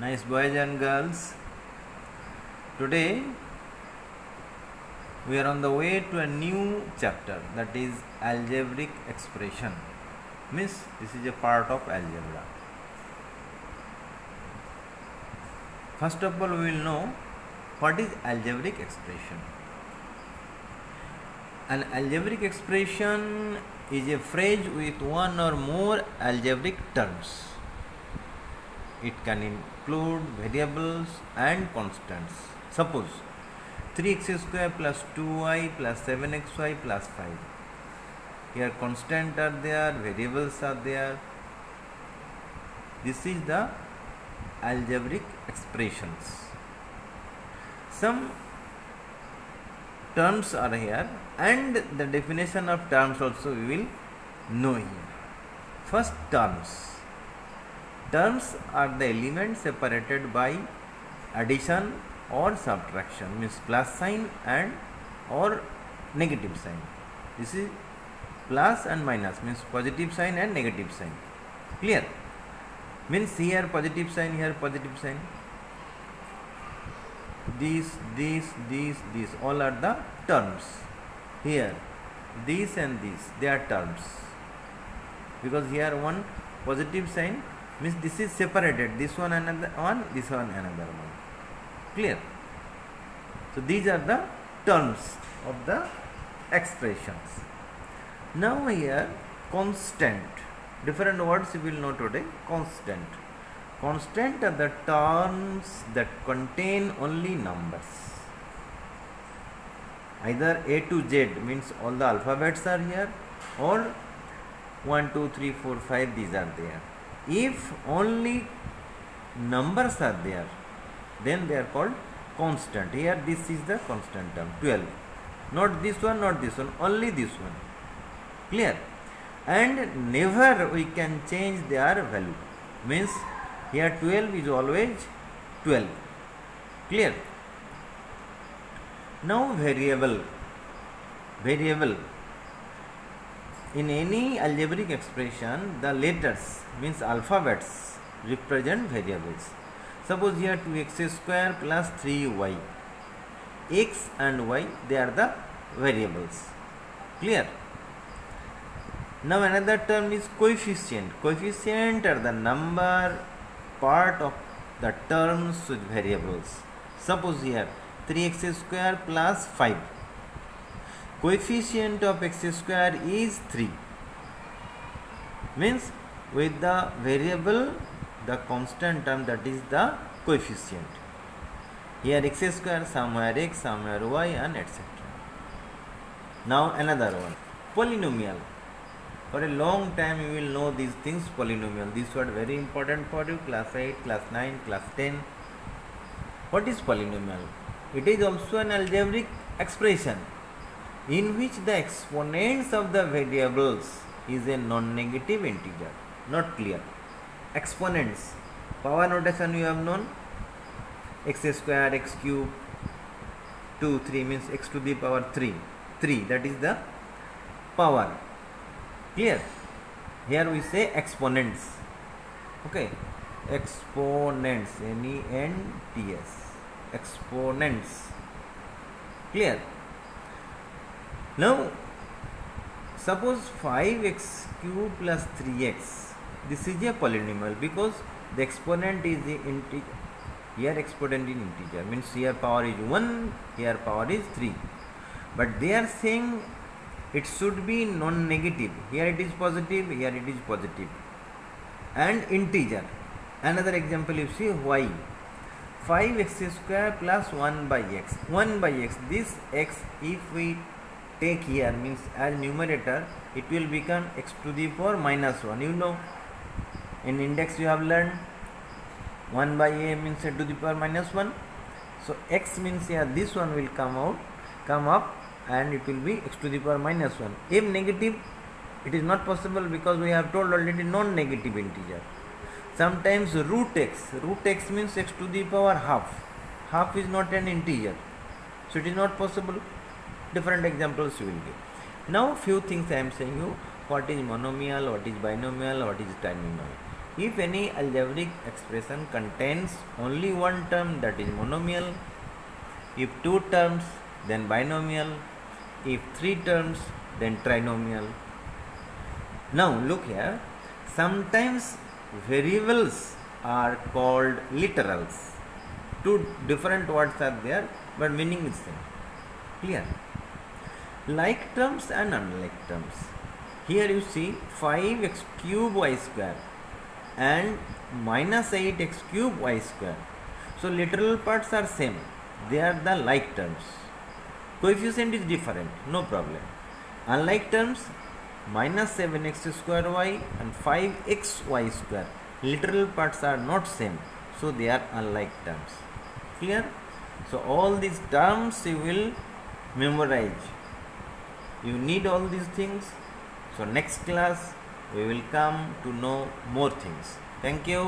Nice boys and girls. Today we are on the way to a new chapter, that is algebraic expression. Means this is a part of algebra. First of all, we will know what is algebraic expression. An algebraic expression is a phrase with one or more algebraic terms. It can include variables and constants. Suppose 3x square plus 2y plus 7xy plus 5. Here constants are there, variables are there. This is the algebraic expressions. Some terms are here and the definition of terms also we will know here. First, terms. Terms are the elements separated by addition or subtraction, means plus sign and or negative sign. This is plus and minus, means positive sign and negative sign. Clear? Means here positive sign, here positive sign. These all are the terms. Here these and these, they are terms, because here one positive sign means this is separated, this one another one, this one another one. Clear? So these are the terms of the expressions. Now here constant, different words you will know today. Constant are the terms that contain only numbers. Either A to Z means all the alphabets are here, or 1, 2, 3, 4, 5 these are there. If only numbers are there, then they are called constant. Here this is the constant term 12. Not this one, not this one, only this one. Clear? And never we can change their value. Means here 12 is always 12. Clear? Now variable. In any algebraic expression, the letters means alphabets represent variables. Suppose here 2x square plus 3y. X and y, they are the variables. Clear? Now another term is coefficient. Coefficient are the number part of the terms with variables. Suppose here 3x square plus 5. Coefficient of x square is 3. Means with the variable, the constant term, that is the coefficient. Here x square, somewhere x, somewhere y, and etc. Now another one, polynomial. For a long time you will know these things, polynomial. These were very important for you, class 8, class 9, class 10. What is polynomial? It is also an algebraic expression in which the exponents of the variables is a non-negative integer. Not clear? Exponents. Power notation you have known. X square, x cube, 2, 3 means x to the power 3. 3, that is the power. Clear? Here we say exponents. Okay. Exponents. N-E-N-T-S. Exponents. Clear? Now suppose 5x cube plus 3x. This is a polynomial because the exponent is the integer. Here exponent is integer, means here power is 1, here power is 3. But they are saying it should be non-negative. Here it is positive, here it is positive. And integer. Another example you see, y. 5x square plus 1 by x. 1 by x. This x, if we take here, means as numerator, it will become x to the power minus 1. You know, in index you have learned 1 by a means a to the power minus 1. So x means here this one will come up, and it will be x to the power minus 1. If negative, it is not possible because we have told already non-negative integer. Sometimes root x means x to the power half. Half is not an integer, so it is not possible. Different examples you will give. Now few things I am saying you, what is monomial, what is binomial, what is trinomial. If any algebraic expression contains only one term, that is monomial. If two terms, then binomial. If three terms, then trinomial. Now look here, sometimes variables are called literals. Two different words are there, but meaning is same. Clear? Like terms and unlike terms. Here you see 5x cube y square and minus 8x cube y square. So literal parts are same. They are the like terms. Coefficient is different, no problem. Unlike terms, minus 7x square y and 5xy square. Literal parts are not same, so they are unlike terms. Clear? So all these terms you will memorize. You need all these things. So next class we will come to know more things. Thank you.